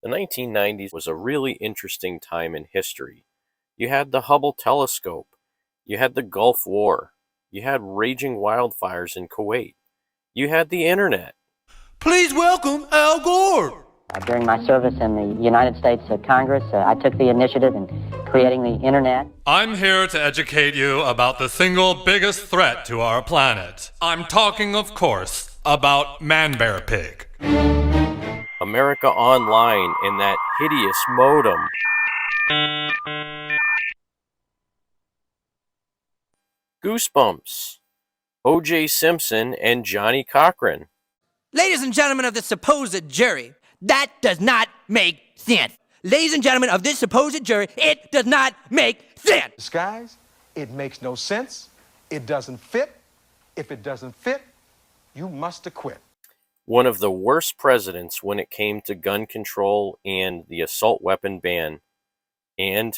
The 1990s was a really interesting time in history. You had the Hubble telescope, you had the Gulf War, you had raging wildfires in Kuwait, you had the internet. Please welcome Al Gore. During my service in the United States Congress, I took the initiative in creating the internet. I'm here to educate you about the single biggest threat to our planet. I'm talking, of course, about Man-Bear-Pig. America Online and that hideous modem. Goosebumps. O.J. Simpson and Johnny Cochran. Ladies and gentlemen of the supposed jury, that does not make sense. Ladies and gentlemen of this supposed jury, it does not make sense. Guys, it makes no sense. It doesn't fit. If it doesn't fit, you must acquit. One of the worst presidents when it came to gun control and the assault weapon ban. And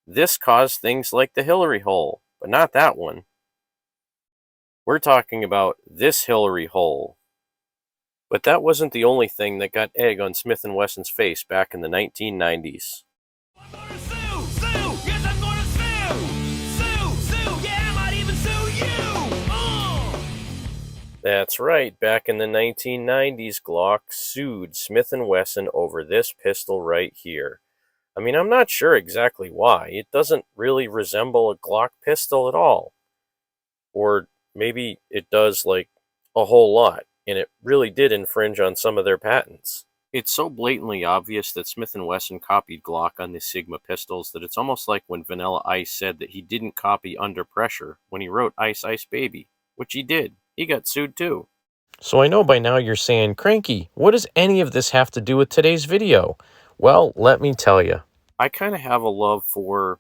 this caused things like the Hillary hole, but not that one. We're talking about this Hillary hole. But that wasn't the only thing that got egg on Smith & Wesson's face back in the 1990s. I'm gonna sue! Yes, I'm gonna sue! Yeah, I might even sue you! That's right, back in the 1990s, Glock sued Smith & Wesson over this pistol right here. I mean, I'm not sure exactly why. It doesn't really resemble a Glock pistol at all. Or maybe it does, like, a whole lot. And it really did infringe on some of their patents. It's so blatantly obvious that Smith & Wesson copied Glock on the Sigma pistols that it's almost like when Vanilla Ice said that he didn't copy Under Pressure when he wrote Ice Ice Baby, which he did. He got sued too. So I know by now you're saying, Cranky, what does any of this have to do with today's video? Well, let me tell you. I kind of have a love for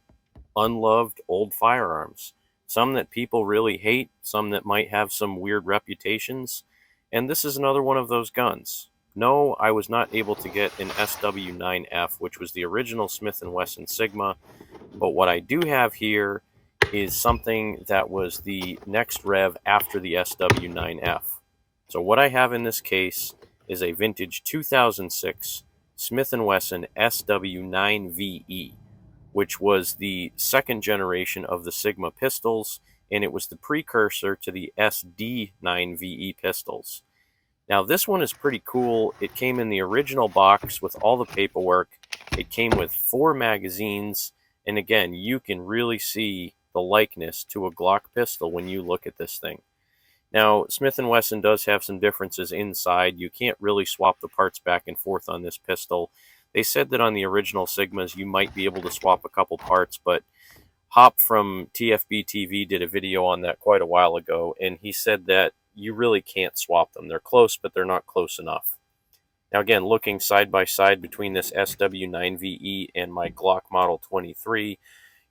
unloved old firearms. Some that people really hate, some that might have some weird reputations. And this is another one of those guns. No, I was not able to get an SW9F, which was the original Smith & Wesson Sigma, but what I do have here is something that was the next rev after the SW9F. So what I have in this case is a vintage 2006 Smith & Wesson SW9VE, which was the second generation of the Sigma pistols, and it was the precursor to the SD9VE pistols. Now this one is pretty cool. It came in the original box with all the paperwork. It came with 4 magazines, and again, you can really see the likeness to a Glock pistol when you look at this thing. Now, Smith & Wesson does have some differences inside. You can't really swap the parts back and forth on this pistol. They said that on the original Sigmas you might be able to swap a couple parts, but Hop from TFB TV did a video on that quite a while ago, and he said that you really can't swap them. They're close, but they're not close enough. Now again, looking side by side between this SW9VE and my Glock Model 23,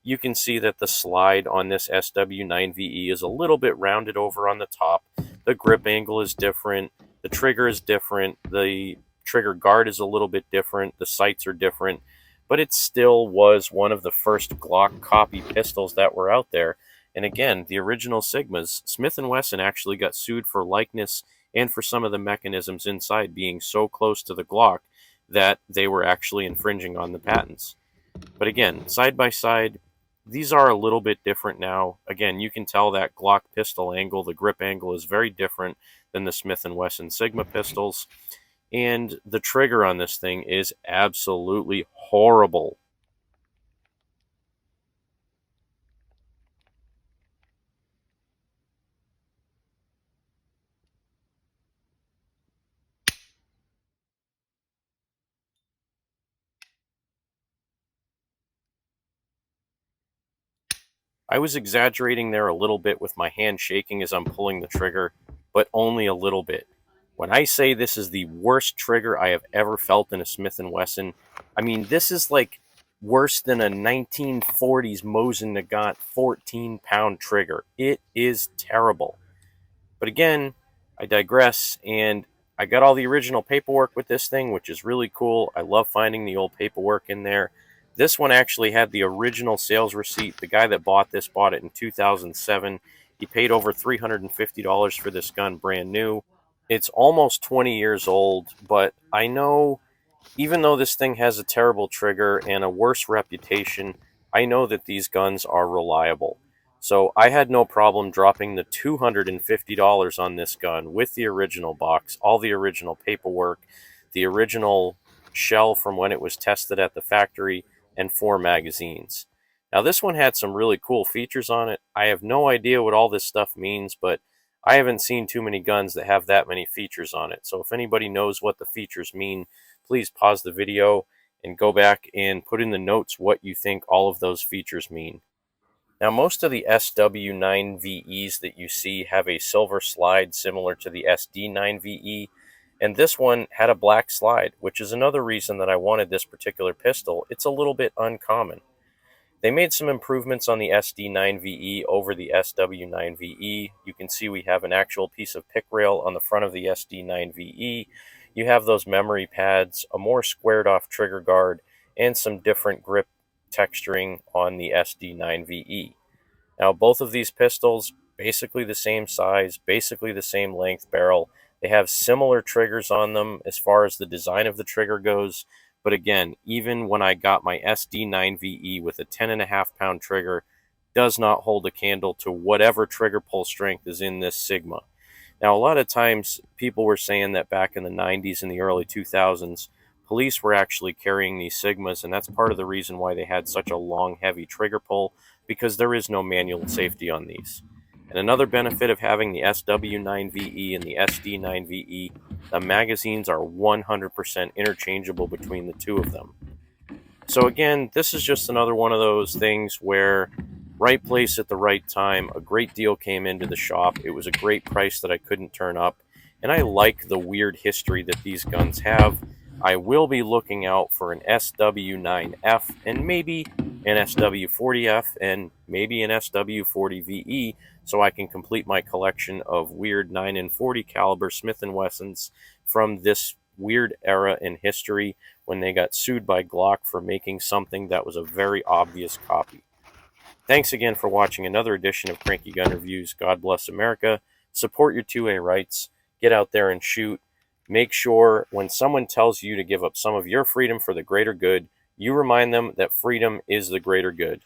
you can see that the slide on this SW9VE is a little bit rounded over on the top. The grip angle is different. The trigger is different. The trigger guard is a little bit different. The sights are different. But it still was one of the first Glock copy pistols that were out there. And again, the original Sigmas, Smith & Wesson actually got sued for likeness and for some of the mechanisms inside being so close to the Glock that they were actually infringing on the patents. But again, side by side, these are a little bit different now. Again, you can tell that Glock pistol angle, the grip angle is very different than the Smith & Wesson Sigma pistols. And the trigger on this thing is absolutely horrible. I was exaggerating there a little bit with my hand shaking as I'm pulling the trigger, but only a little bit. When I say this is the worst trigger I have ever felt in a Smith & Wesson, I mean, this is like worse than a 1940s Mosin Nagant 14-pound trigger. It is terrible. But again, I digress, and I got all the original paperwork with this thing, which is really cool. I love finding the old paperwork in there. This one actually had the original sales receipt. The guy that bought this bought it in 2007, He paid over $350 for this gun brand new. It's almost 20 years old, but I know even though this thing has a terrible trigger and a worse reputation, I know that these guns are reliable. So I had no problem dropping the $250 on this gun with the original box, all the original paperwork, the original shell from when it was tested at the factory, and 4 magazines. Now, this one had some really cool features on it. I have no idea what all this stuff means, but I haven't seen too many guns that have that many features on it. So if anybody knows what the features mean, please pause the video and go back and put in the notes what you think all of those features mean. Now, most of the SW9VEs that you see have a silver slide similar to the SD9VE, and this one had a black slide, which is another reason that I wanted this particular pistol. It's a little bit uncommon. They made some improvements on the SD9VE over the SW9VE. You can see we have an actual piece of pick rail on the front of the SD9VE. You have those memory pads, a more squared off trigger guard, and some different grip texturing on the SD9VE. Now, both of these pistols, basically the same size, basically the same length barrel. They have similar triggers on them as far as the design of the trigger goes. But again, even when I got my SD9VE with a 10.5 pound trigger, does not hold a candle to whatever trigger pull strength is in this Sigma. Now, a lot of times people were saying that back in the 90s and the early 2000s, police were actually carrying these Sigmas, and that's part of the reason why they had such a long, heavy trigger pull, because there is no manual safety on these. And another benefit of having the SW9VE and the SD9VE, the magazines are 100% interchangeable between the two of them. So again, this is just another one of those things where right place at the right time, a great deal came into the shop. It was a great price that I couldn't turn up, and I like the weird history that these guns have. I will be looking out for an SW9F and maybe an SW40F and maybe an SW40VE, so I can complete my collection of weird 9 and 40 caliber Smith & Wessons from this weird era in history when they got sued by Glock for making something that was a very obvious copy. Thanks again for watching another edition of Cranky Gun Reviews. God bless America. Support your 2A rights. Get out there and shoot. Make sure when someone tells you to give up some of your freedom for the greater good, you remind them that freedom is the greater good.